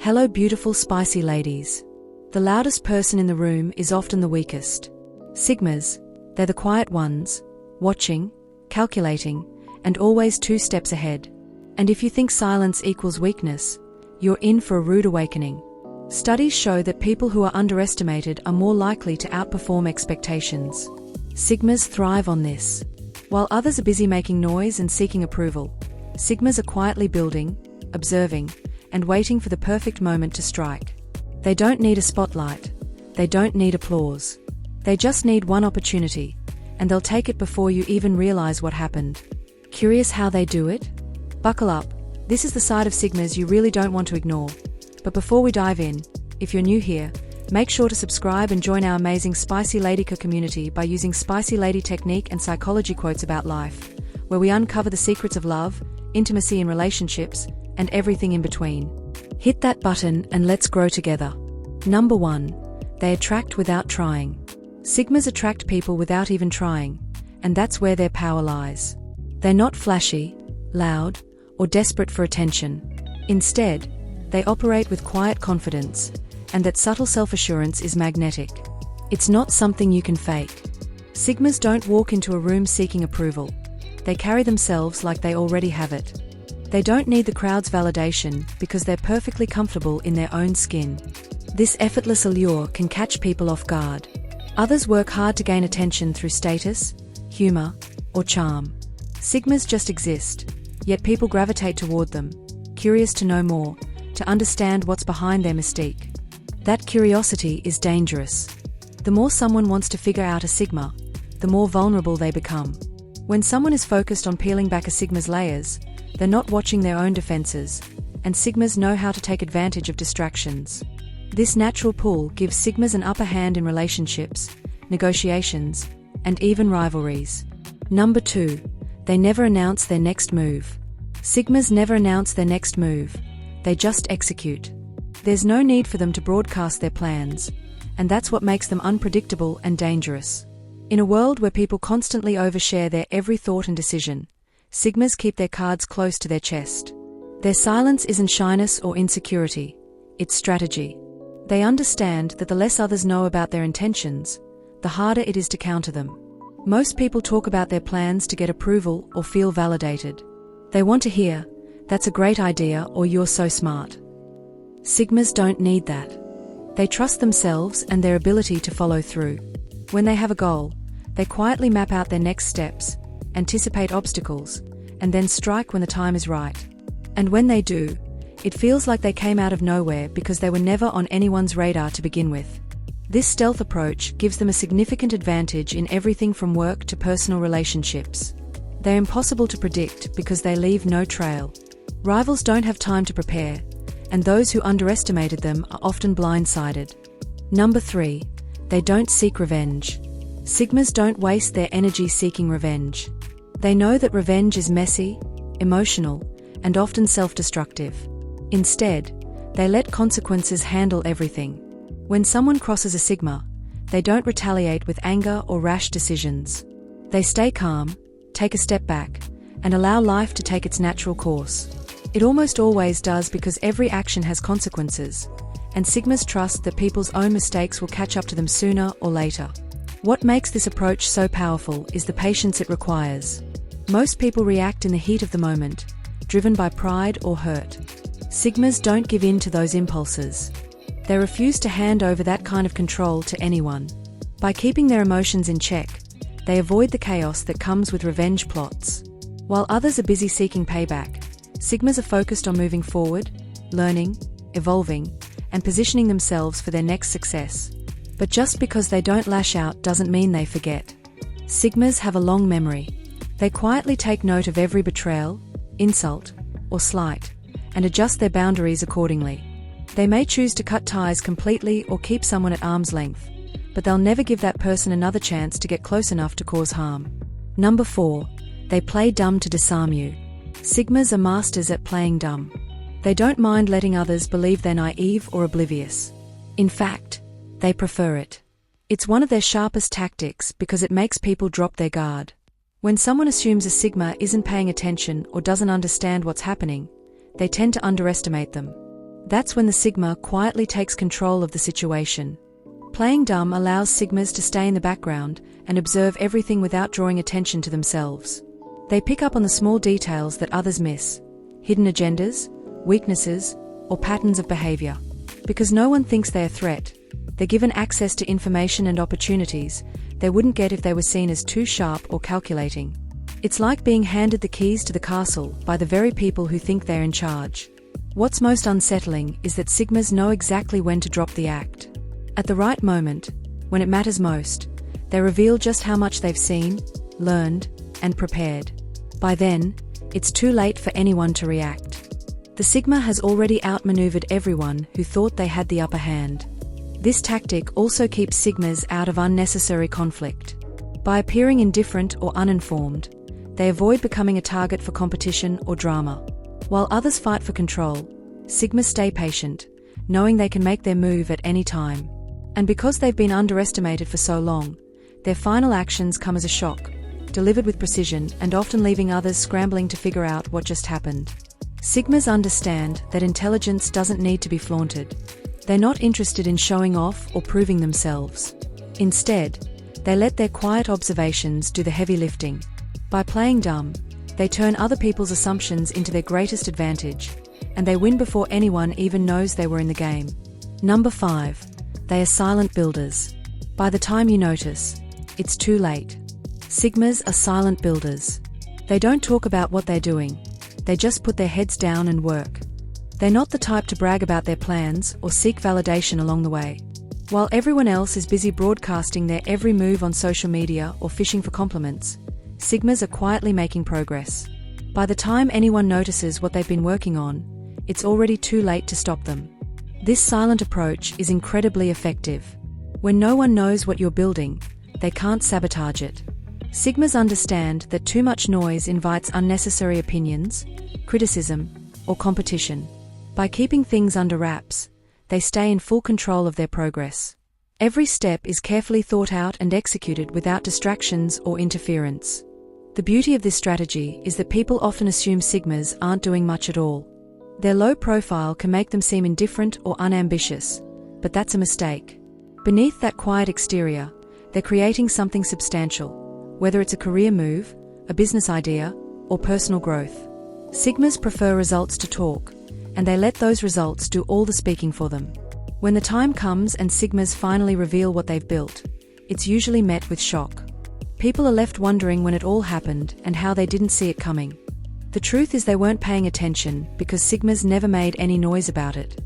Hello beautiful spicy ladies. The loudest person in the room is often the weakest. Sigmas, they're the quiet ones, watching, calculating, and always 2 steps ahead. And if you think silence equals weakness, you're in for a rude awakening. Studies show that people who are underestimated are more likely to outperform expectations. Sigmas thrive on this. While others are busy making noise and seeking approval, Sigmas are quietly building, observing, and waiting for the perfect moment to strike. They don't need a spotlight. They don't need applause. They just need one opportunity, and they'll take it before you even realize what happened. Curious how they do it? Buckle up. This is the side of Sigmas you really don't want to ignore. But before we dive in, if you're new here, make sure to subscribe and join our amazing Spicylady community by using Spicylady technique and psychology quotes about life, where we uncover the secrets of love, intimacy in relationships, and everything in between. Hit that button and let's grow together. Number 1. They attract without trying. Sigmas attract people without even trying, and that's where their power lies. They're not flashy, loud, or desperate for attention. Instead, they operate with quiet confidence, and that subtle self-assurance is magnetic. It's not something you can fake. Sigmas don't walk into a room seeking approval. They carry themselves like they already have it. They don't need the crowd's validation because they're perfectly comfortable in their own skin. This effortless allure can catch people off guard. Others work hard to gain attention through status, humor, or charm. Sigmas just exist, yet people gravitate toward them, curious to know more, to understand what's behind their mystique. That curiosity is dangerous. The more someone wants to figure out a Sigma, the more vulnerable they become. When someone is focused on peeling back a Sigma's layers, they're not watching their own defenses, and Sigmas know how to take advantage of distractions. This natural pull gives Sigmas an upper hand in relationships, negotiations, and even rivalries. Number 2. They never announce their next move. Sigmas never announce their next move. They just execute. There's no need for them to broadcast their plans, and that's what makes them unpredictable and dangerous. In a world where people constantly overshare their every thought and decision, Sigmas keep their cards close to their chest. Their silence isn't shyness or insecurity, it's strategy. They understand that the less others know about their intentions, the harder it is to counter them. Most people talk about their plans to get approval or feel validated. They want to hear, "That's a great idea," or "You're so smart." Sigmas don't need that. They trust themselves and their ability to follow through. When they have a goal, they quietly map out their next steps, anticipate obstacles, and then strike when the time is right. And when they do, it feels like they came out of nowhere because they were never on anyone's radar to begin with. This stealth approach gives them a significant advantage in everything from work to personal relationships. They're impossible to predict because they leave no trail. Rivals don't have time to prepare, and those who underestimated them are often blindsided. Number 3. They don't seek revenge. Sigmas don't waste their energy seeking revenge. They know that revenge is messy, emotional, and often self-destructive. Instead, they let consequences handle everything. When someone crosses a Sigma, they don't retaliate with anger or rash decisions. They stay calm, take a step back, and allow life to take its natural course. It almost always does because every action has consequences, and Sigmas trust that people's own mistakes will catch up to them sooner or later. What makes this approach so powerful is the patience it requires. Most people react in the heat of the moment, driven by pride or hurt. Sigmas don't give in to those impulses. They refuse to hand over that kind of control to anyone. By keeping their emotions in check, they avoid the chaos that comes with revenge plots. While others are busy seeking payback, Sigmas are focused on moving forward, learning, evolving, and positioning themselves for their next success. But just because they don't lash out doesn't mean they forget. Sigmas have a long memory. They quietly take note of every betrayal, insult, or slight, and adjust their boundaries accordingly. They may choose to cut ties completely or keep someone at arm's length, but they'll never give that person another chance to get close enough to cause harm. Number 4. They play dumb to disarm you. Sigmas are masters at playing dumb. They don't mind letting others believe they're naive or oblivious. In fact, they prefer it. It's one of their sharpest tactics because it makes people drop their guard. When someone assumes a Sigma isn't paying attention or doesn't understand what's happening, they tend to underestimate them. That's when the Sigma quietly takes control of the situation. Playing dumb allows Sigmas to stay in the background and observe everything without drawing attention to themselves. They pick up on the small details that others miss, hidden agendas, weaknesses, or patterns of behavior. Because no one thinks they're a threat, they're given access to information and opportunities they wouldn't get if they were seen as too sharp or calculating. It's like being handed the keys to the castle by the very people who think they're in charge. What's most unsettling is that Sigmas know exactly when to drop the act. At the right moment, when it matters most, they reveal just how much they've seen, learned, and prepared. By then, it's too late for anyone to react. The Sigma has already outmaneuvered everyone who thought they had the upper hand. This tactic also keeps Sigmas out of unnecessary conflict. By appearing indifferent or uninformed, they avoid becoming a target for competition or drama. While others fight for control, Sigmas stay patient, knowing they can make their move at any time. And because they've been underestimated for so long, their final actions come as a shock, delivered with precision and often leaving others scrambling to figure out what just happened. Sigmas understand that intelligence doesn't need to be flaunted. They're not interested in showing off or proving themselves. Instead, they let their quiet observations do the heavy lifting. By playing dumb, they turn other people's assumptions into their greatest advantage, and they win before anyone even knows they were in the game. Number 5. They are silent builders. By the time you notice, it's too late. Sigmas are silent builders. They don't talk about what they're doing. They just put their heads down and work. They're not the type to brag about their plans or seek validation along the way. While everyone else is busy broadcasting their every move on social media or fishing for compliments, Sigmas are quietly making progress. By the time anyone notices what they've been working on, it's already too late to stop them. This silent approach is incredibly effective. When no one knows what you're building, they can't sabotage it. Sigmas understand that too much noise invites unnecessary opinions, criticism, or competition. By keeping things under wraps, they stay in full control of their progress. Every step is carefully thought out and executed without distractions or interference. The beauty of this strategy is that people often assume Sigmas aren't doing much at all. Their low profile can make them seem indifferent or unambitious, but that's a mistake. Beneath that quiet exterior, they're creating something substantial, whether it's a career move, a business idea, or personal growth. Sigmas prefer results to talk, and they let those results do all the speaking for them. When the time comes and Sigmas finally reveal what they've built, it's usually met with shock. People are left wondering when it all happened and how they didn't see it coming. The truth is they weren't paying attention because Sigmas never made any noise about it.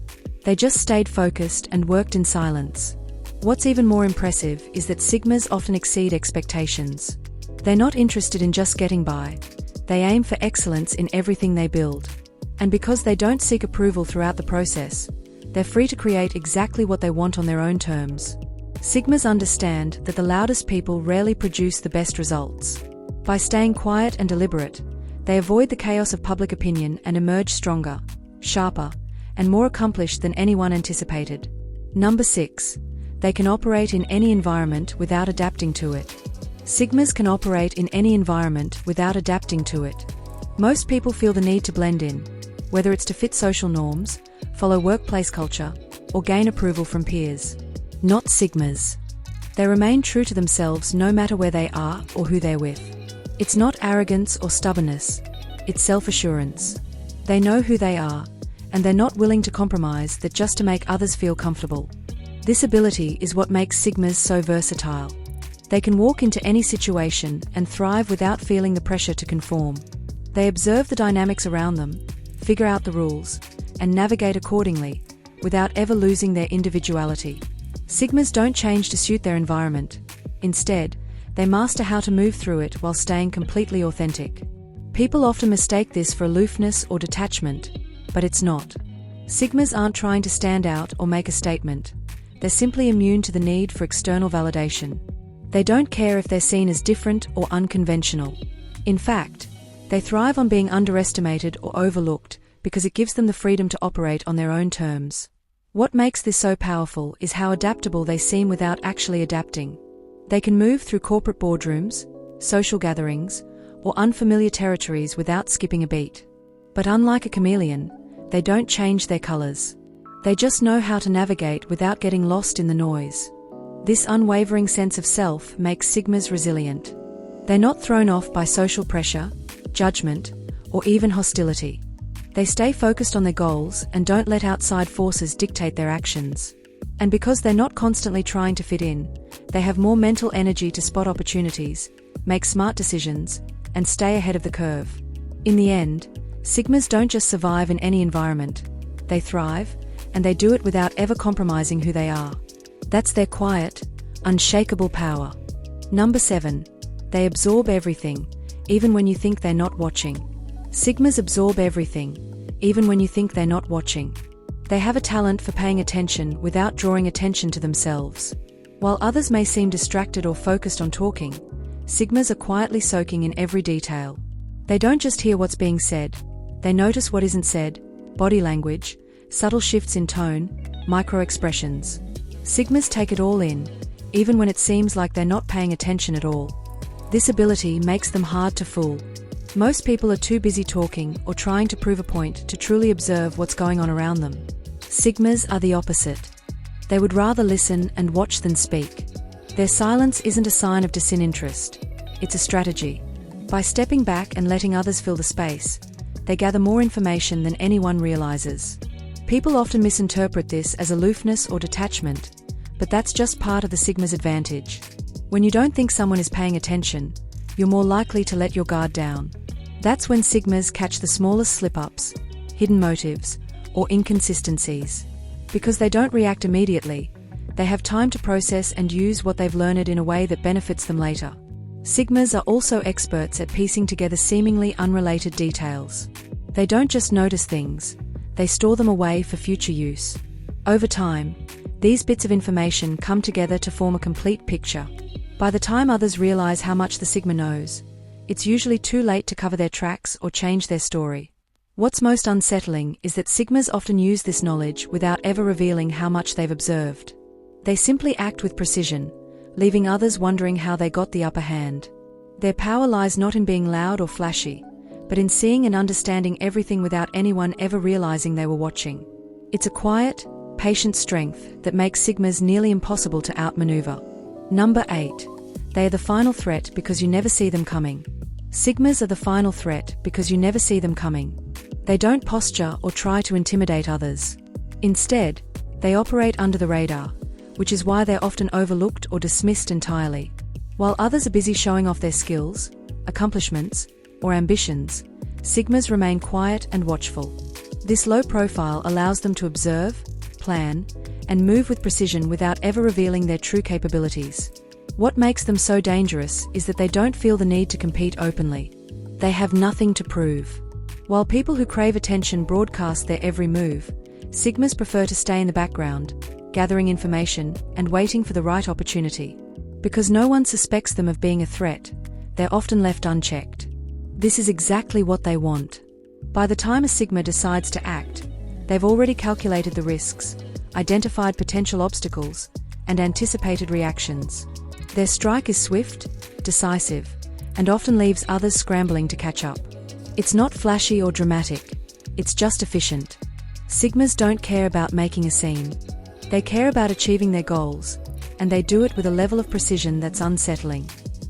They just stayed focused and worked in silence. What's even more impressive is that Sigmas often exceed expectations. They're not interested in just getting by. They aim for excellence in everything they build. And because they don't seek approval throughout the process, they're free to create exactly what they want on their own terms. Sigmas understand that the loudest people rarely produce the best results. By staying quiet and deliberate, they avoid the chaos of public opinion and emerge stronger, sharper, and more accomplished than anyone anticipated. Number 6. They can operate in any environment without adapting to it. Sigmas can operate in any environment without adapting to it. Most people feel the need to blend in, whether it's to fit social norms, follow workplace culture, or gain approval from peers. Not Sigmas. They remain true to themselves no matter where they are or who they're with. It's not arrogance or stubbornness, it's self-assurance. They know who they are, and they're not willing to compromise that just to make others feel comfortable. This ability is what makes Sigmas so versatile. They can walk into any situation and thrive without feeling the pressure to conform. They observe the dynamics around them, figure out the rules, and navigate accordingly, without ever losing their individuality. Sigmas don't change to suit their environment. Instead, they master how to move through it while staying completely authentic. People often mistake this for aloofness or detachment, but it's not. Sigmas aren't trying to stand out or make a statement. They're simply immune to the need for external validation. They don't care if they're seen as different or unconventional. In fact, they thrive on being underestimated or overlooked because it gives them the freedom to operate on their own terms. What makes this so powerful is how adaptable they seem without actually adapting. They can move through corporate boardrooms, social gatherings, or unfamiliar territories without skipping a beat. But unlike a chameleon, they don't change their colors. They just know how to navigate without getting lost in the noise. This unwavering sense of self makes Sigmas resilient. They're not thrown off by social pressure, judgment, or even hostility. They stay focused on their goals and don't let outside forces dictate their actions. And because they're not constantly trying to fit in, they have more mental energy to spot opportunities, make smart decisions, and stay ahead of the curve. In the end, Sigmas don't just survive in any environment. They thrive, and they do it without ever compromising who they are. That's their quiet, unshakable power. Number 7. They absorb everything, even when you think they're not watching. Sigmas absorb everything, even when you think they're not watching. They have a talent for paying attention without drawing attention to themselves. While others may seem distracted or focused on talking, Sigmas are quietly soaking in every detail. They don't just hear what's being said, they notice what isn't said, body language, subtle shifts in tone, micro-expressions. Sigmas take it all in, even when it seems like they're not paying attention at all. This ability makes them hard to fool. Most people are too busy talking or trying to prove a point to truly observe what's going on around them. Sigmas are the opposite. They would rather listen and watch than speak. Their silence isn't a sign of disinterest. It's a strategy. By stepping back and letting others fill the space, they gather more information than anyone realizes. People often misinterpret this as aloofness or detachment, but that's just part of the Sigma's advantage. When you don't think someone is paying attention, you're more likely to let your guard down. That's when Sigmas catch the smallest slip-ups, hidden motives, or inconsistencies. Because they don't react immediately, they have time to process and use what they've learned in a way that benefits them later. Sigmas are also experts at piecing together seemingly unrelated details. They don't just notice things, they store them away for future use. Over time, these bits of information come together to form a complete picture. By the time others realize how much the Sigma knows, it's usually too late to cover their tracks or change their story. What's most unsettling is that Sigmas often use this knowledge without ever revealing how much they've observed. They simply act with precision, leaving others wondering how they got the upper hand. Their power lies not in being loud or flashy, but in seeing and understanding everything without anyone ever realizing they were watching. It's a quiet, patient strength that makes Sigmas nearly impossible to outmaneuver. Number 8. They are the final threat because you never see them coming. Sigmas are the final threat because you never see them coming. They don't posture or try to intimidate others. Instead, they operate under the radar, which is why they're often overlooked or dismissed entirely. While others are busy showing off their skills, accomplishments, or ambitions, Sigmas remain quiet and watchful. This low profile allows them to observe, plan, and move with precision without ever revealing their true capabilities. What makes them so dangerous is that they don't feel the need to compete openly. They have nothing to prove. While people who crave attention broadcast their every move, Sigmas prefer to stay in the background, gathering information and waiting for the right opportunity. Because no one suspects them of being a threat, they're often left unchecked. This is exactly what they want. By the time a Sigma decides to act, they've already calculated the risks, identified potential obstacles, and anticipated reactions. Their strike is swift, decisive, and often leaves others scrambling to catch up. It's not flashy or dramatic, it's just efficient. Sigmas don't care about making a scene. They care about achieving their goals, and they do it with a level of precision that's unsettling.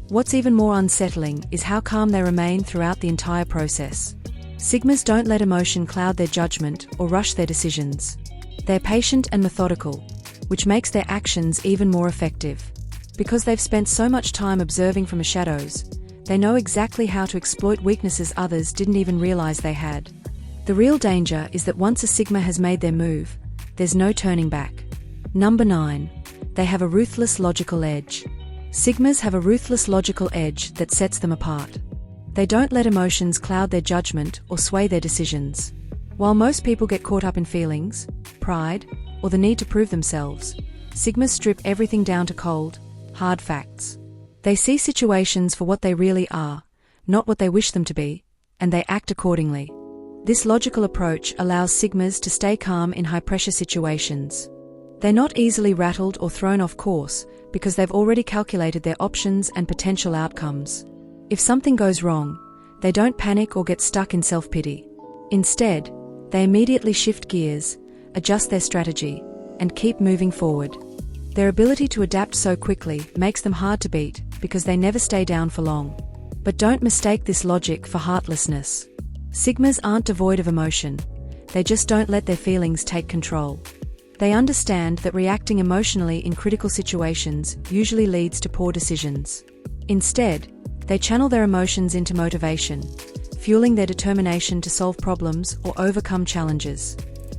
What's even more unsettling is how calm they remain throughout the entire process. Sigmas don't let emotion cloud their judgment or rush their decisions. They're patient and methodical, which makes their actions even more effective. Because they've spent so much time observing from the shadows, they know exactly how to exploit weaknesses others didn't even realize they had. The real danger is that once a Sigma has made their move, there's no turning back. Number 9. They have a ruthless logical edge. Sigmas have a ruthless logical edge that sets them apart. They don't let emotions cloud their judgment or sway their decisions. While most people get caught up in feelings, pride, or the need to prove themselves, Sigmas strip everything down to cold, hard facts. They see situations for what they really are, not what they wish them to be, and they act accordingly. This logical approach allows Sigmas to stay calm in high-pressure situations. They're not easily rattled or thrown off course because they've already calculated their options and potential outcomes. If something goes wrong, they don't panic or get stuck in self-pity. Instead, they immediately shift gears, adjust their strategy, and keep moving forward. Their ability to adapt so quickly makes them hard to beat because they never stay down for long. But don't mistake this logic for heartlessness. Sigmas aren't devoid of emotion. They just don't let their feelings take control. They understand that reacting emotionally in critical situations usually leads to poor decisions. Instead, they channel their emotions into motivation, fueling their determination to solve problems or overcome challenges.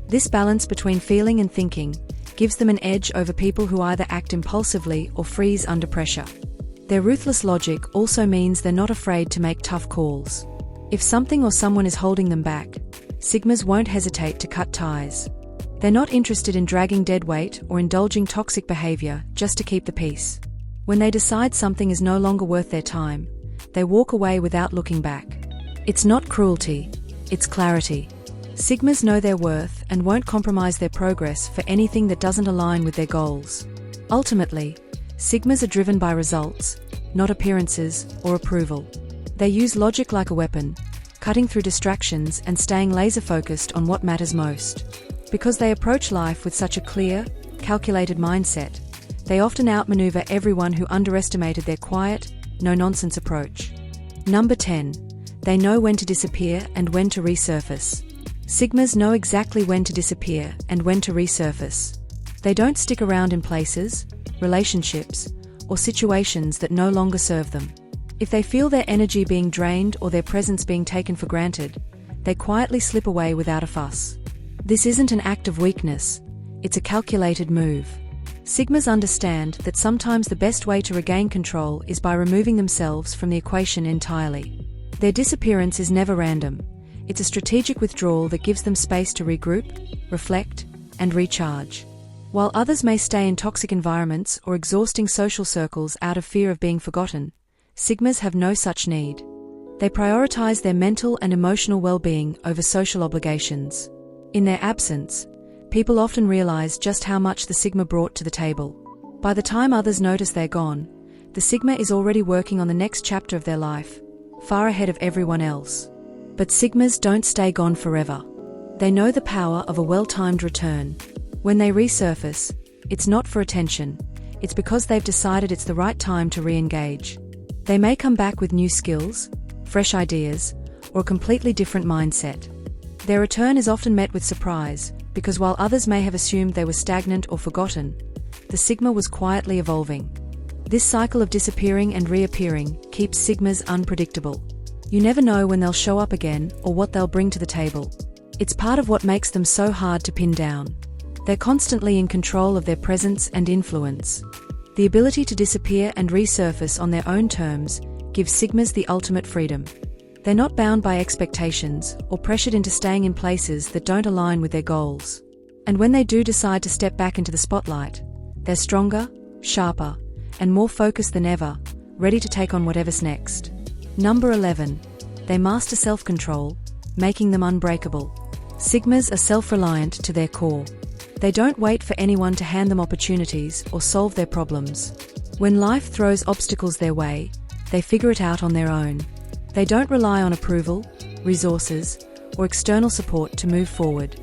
This balance between feeling and thinking gives them an edge over people who either act impulsively or freeze under pressure. Their ruthless logic also means they're not afraid to make tough calls. If something or someone is holding them back, Sigmas won't hesitate to cut ties. They're not interested in dragging dead weight or indulging toxic behavior just to keep the peace. When they decide something is no longer worth their time, they walk away without looking back. It's not cruelty, it's clarity. Sigmas know their worth and won't compromise their progress for anything that doesn't align with their goals. Ultimately, Sigmas are driven by results, not appearances or approval. They use logic like a weapon, cutting through distractions and staying laser-focused on what matters most. Because they approach life with such a clear, calculated mindset, they often outmaneuver everyone who underestimated their quiet, no-nonsense approach. Number 10. They know when to disappear and when to resurface. Sigmas know exactly when to disappear and when to resurface. They don't stick around in places, relationships, or situations that no longer serve them. If they feel their energy being drained or their presence being taken for granted, they quietly slip away without a fuss. This isn't an act of weakness, it's a calculated move. Sigmas understand that sometimes the best way to regain control is by removing themselves from the equation entirely. Their disappearance is never random. It's a strategic withdrawal that gives them space to regroup, reflect, and recharge. While others may stay in toxic environments or exhausting social circles out of fear of being forgotten, Sigmas have no such need. They prioritize their mental and emotional well-being over social obligations. In their absence, people often realize just how much the Sigma brought to the table. By the time others notice they're gone, the Sigma is already working on the next chapter of their life, far ahead of everyone else. But Sigmas don't stay gone forever. They know the power of a well-timed return. When they resurface, it's not for attention, it's because they've decided it's the right time to re-engage. They may come back with new skills, fresh ideas, or a completely different mindset. Their return is often met with surprise, because while others may have assumed they were stagnant or forgotten, the Sigma was quietly evolving. This cycle of disappearing and reappearing keeps Sigmas unpredictable. You never know when they'll show up again or what they'll bring to the table. It's part of what makes them so hard to pin down. They're constantly in control of their presence and influence. The ability to disappear and resurface on their own terms gives Sigmas the ultimate freedom. They're not bound by expectations or pressured into staying in places that don't align with their goals. And when they do decide to step back into the spotlight, they're stronger, sharper, and more focused than ever, ready to take on whatever's next. Number 11. They master self-control, making them unbreakable. Sigmas are self-reliant to their core. They don't wait for anyone to hand them opportunities or solve their problems. When life throws obstacles their way, they figure it out on their own. They don't rely on approval, resources, or external support to move forward.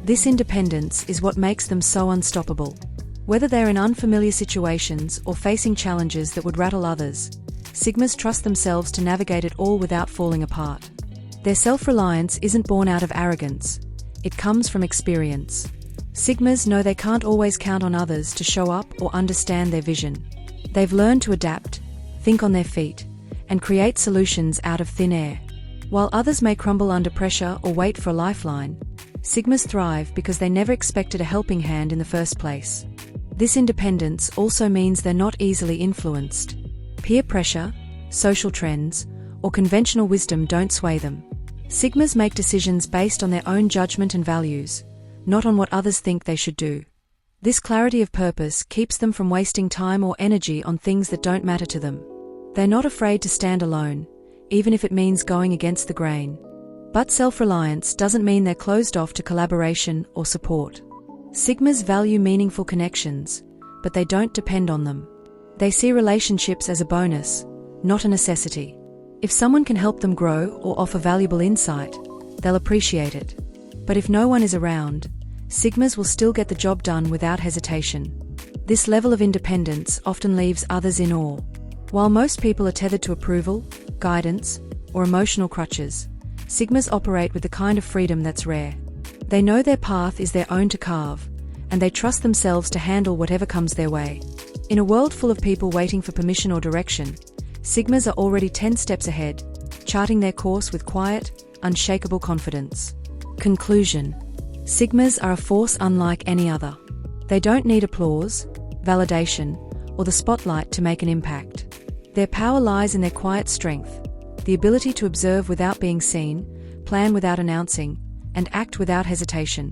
This independence is what makes them so unstoppable. Whether they're in unfamiliar situations or facing challenges that would rattle others, Sigmas trust themselves to navigate it all without falling apart. Their self-reliance isn't born out of arrogance. It comes from experience. Sigmas know they can't always count on others to show up or understand their vision. They've learned to adapt, think on their feet, and create solutions out of thin air. While others may crumble under pressure or wait for a lifeline, Sigmas thrive because they never expected a helping hand in the first place. This independence also means they're not easily influenced. Peer pressure, social trends, or conventional wisdom don't sway them. Sigmas make decisions based on their own judgment and values, not on what others think they should do. This clarity of purpose keeps them from wasting time or energy on things that don't matter to them. They're not afraid to stand alone, even if it means going against the grain. But self-reliance doesn't mean they're closed off to collaboration or support. Sigmas value meaningful connections, but they don't depend on them. They see relationships as a bonus, not a necessity. If someone can help them grow or offer valuable insight, they'll appreciate it. But if no one is around, Sigmas will still get the job done without hesitation. This level of independence often leaves others in awe. While most people are tethered to approval, guidance, or emotional crutches, Sigmas operate with the kind of freedom that's rare. They know their path is their own to carve, and they trust themselves to handle whatever comes their way. In a world full of people waiting for permission or direction, Sigmas are already 10 steps ahead, charting their course with quiet, unshakable confidence. Conclusion: Sigmas are a force unlike any other. They don't need applause, validation, or the spotlight to make an impact. Their power lies in their quiet strength, the ability to observe without being seen, plan without announcing, and act without hesitation.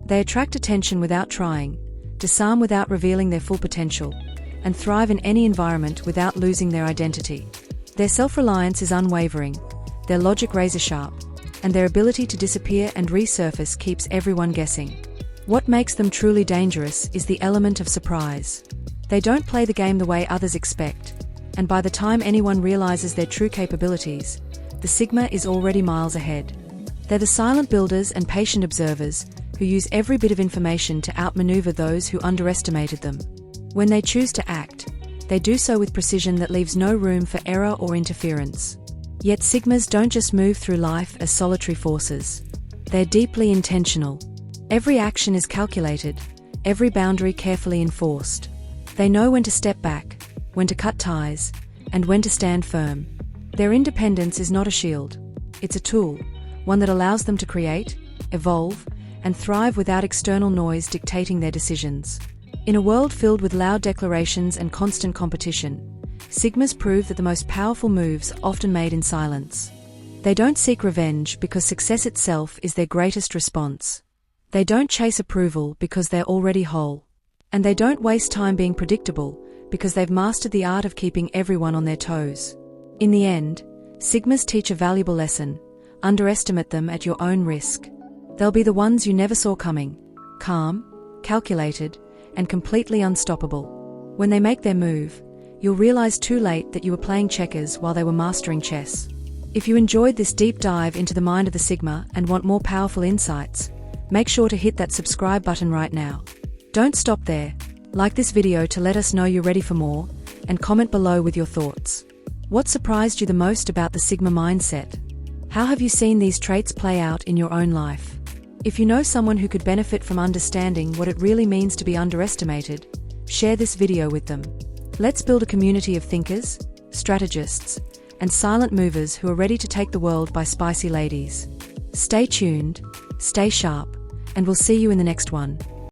They attract attention without trying, disarm without revealing their full potential, and thrive in any environment without losing their identity. Their self-reliance is unwavering, their logic razor-sharp, and their ability to disappear and resurface keeps everyone guessing. What makes them truly dangerous is the element of surprise. They don't play the game the way others expect, and by the time anyone realizes their true capabilities, the Sigma is already miles ahead. They're the silent builders and patient observers who use every bit of information to outmaneuver those who underestimated them. When they choose to act, they do so with precision that leaves no room for error or interference. Yet Sigmas don't just move through life as solitary forces. They're deeply intentional. Every action is calculated, every boundary carefully enforced. They know when to step back, when to cut ties, and when to stand firm. Their independence is not a shield. It's a tool, one that allows them to create, evolve, and thrive without external noise dictating their decisions. In a world filled with loud declarations and constant competition, Sigmas prove that the most powerful moves are often made in silence. They don't seek revenge because success itself is their greatest response. They don't chase approval because they're already whole. And they don't waste time being predictable because they've mastered the art of keeping everyone on their toes. In the end, Sigmas teach a valuable lesson: underestimate them at your own risk. They'll be the ones you never saw coming, calm, calculated, and completely unstoppable. When they make their move, you'll realize too late that you were playing checkers while they were mastering chess. If you enjoyed this deep dive into the mind of the Sigma and want more powerful insights, make sure to hit that subscribe button right now. Don't stop there. Like this video to let us know you're ready for more, and comment below with your thoughts. What surprised you the most about the Sigma mindset? How have you seen these traits play out in your own life? If you know someone who could benefit from understanding what it really means to be underestimated, share this video with them. Let's build a community of thinkers, strategists, and silent movers who are ready to take the world by Spicyladies. Stay tuned, stay sharp, and we'll see you in the next one.